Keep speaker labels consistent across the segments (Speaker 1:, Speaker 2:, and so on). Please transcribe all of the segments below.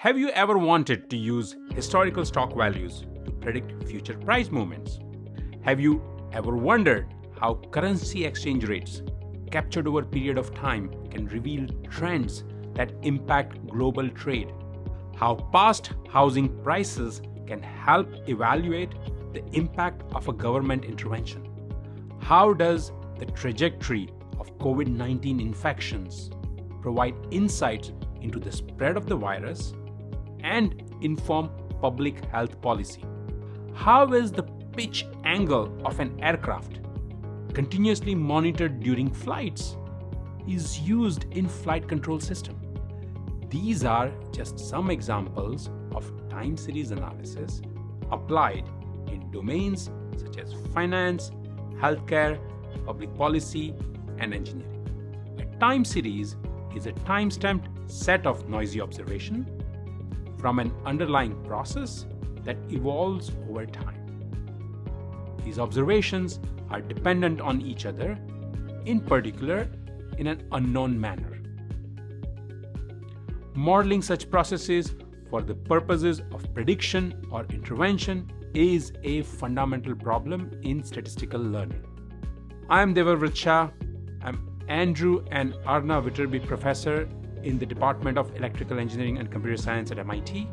Speaker 1: Have you ever wanted to use historical stock values to predict future price movements? Have you ever wondered how currency exchange rates captured over a period of time can reveal trends that impact global trade? How past housing prices can help evaluate the impact of a government intervention? How does the trajectory of COVID-19 infections provide insights into the spread of the virus and inform public health policy? How is the pitch angle of an aircraft continuously monitored during flights is used in flight control system? These are just some examples of time series analysis applied in domains such as finance, healthcare, public policy, and engineering. A time series is a time-stamped set of noisy observations from an underlying process that evolves over time. These observations are dependent on each other, in particular in an unknown manner. Modeling such processes for the purposes of prediction or intervention is a fundamental problem in statistical learning. I am Devavrat Shah. I'm Andrew and Arna Viterbi Professor in the Department of Electrical Engineering and Computer Science at MIT.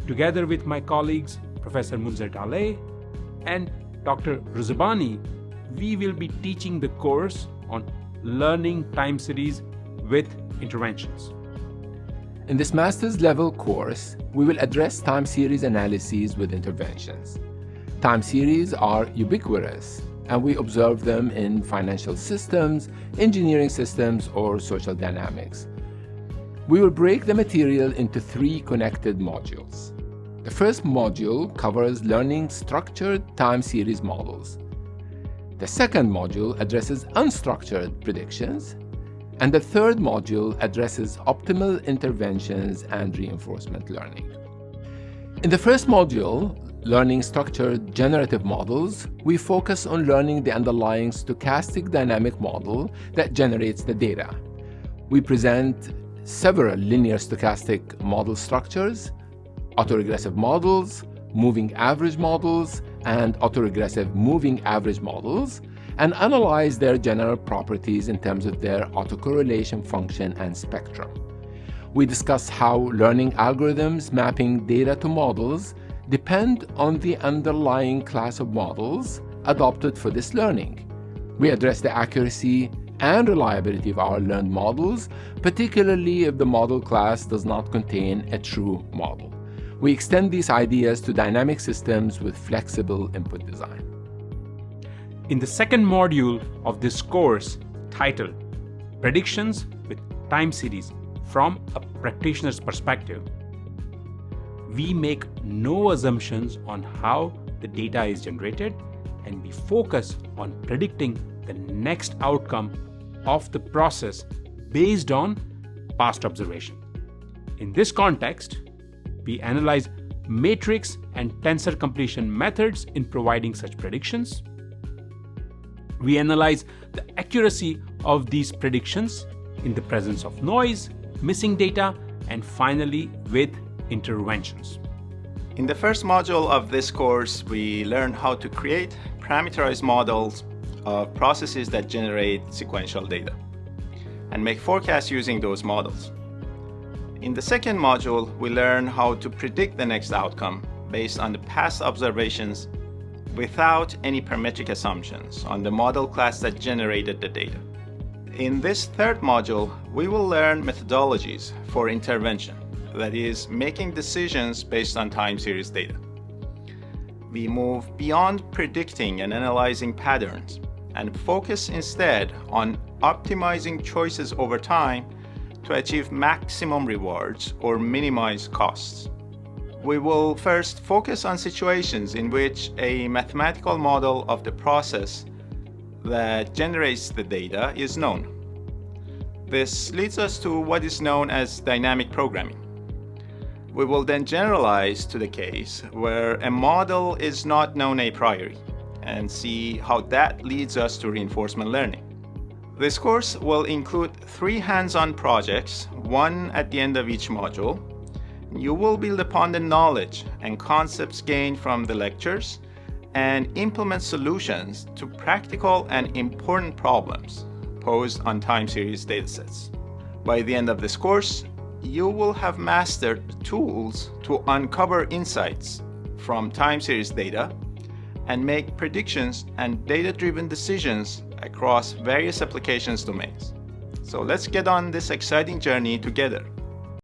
Speaker 1: Together with my colleagues, Professor Munzer Daleh and Dr. Ruzabani, we will be teaching the course on learning time series with interventions.
Speaker 2: In this master's level course, we will address time series analyses with interventions. Time series are ubiquitous, and we observe them in financial systems, engineering systems, or social dynamics. We will break the material into 3 connected modules. The first module covers learning structured time series models. The second module addresses unstructured predictions, and the third module addresses optimal interventions and reinforcement learning. In the first module, learning structured generative models, we focus on learning the underlying stochastic dynamic model that generates the data. We present several linear stochastic model structures, autoregressive models, moving average models, and autoregressive moving average models, and analyze their general properties in terms of their autocorrelation function and spectrum. We discuss how learning algorithms mapping data to models depend on the underlying class of models adopted for this learning. We address the accuracy and reliability of our learned models, particularly if the model class does not contain a true model. We extend these ideas to dynamic systems with flexible input design.
Speaker 1: In the second module of this course, titled Predictions with Time Series from a Practitioner's Perspective, we make no assumptions on how the data is generated, and we focus on predicting the next outcome of the process based on past observation. In this context, we analyze matrix and tensor completion methods in providing such predictions. We analyze the accuracy of these predictions in the presence of noise, missing data, and finally with interventions.
Speaker 3: In the first module of this course, we learn how to create parameterized models of processes that generate sequential data and make forecasts using those models. In the second module, we learn how to predict the next outcome based on the past observations without any parametric assumptions on the model class that generated the data. In this third module, we will learn methodologies for intervention, that is, making decisions based on time series data. We move beyond predicting and analyzing patterns and focus instead on optimizing choices over time to achieve maximum rewards or minimize costs. We will first focus on situations in which a mathematical model of the process that generates the data is known. This leads us to what is known as dynamic programming. We will then generalize to the case where a model is not known a priori and see how that leads us to reinforcement learning. This course will include 3 hands-on projects, one at the end of each module, You will build upon the knowledge and concepts gained from the lectures and implement solutions to practical and important problems posed on time series datasets. By the end of this course, you will have mastered the tools to uncover insights from time series data and make predictions and data-driven decisions across various applications domains. So let's get on this exciting journey together.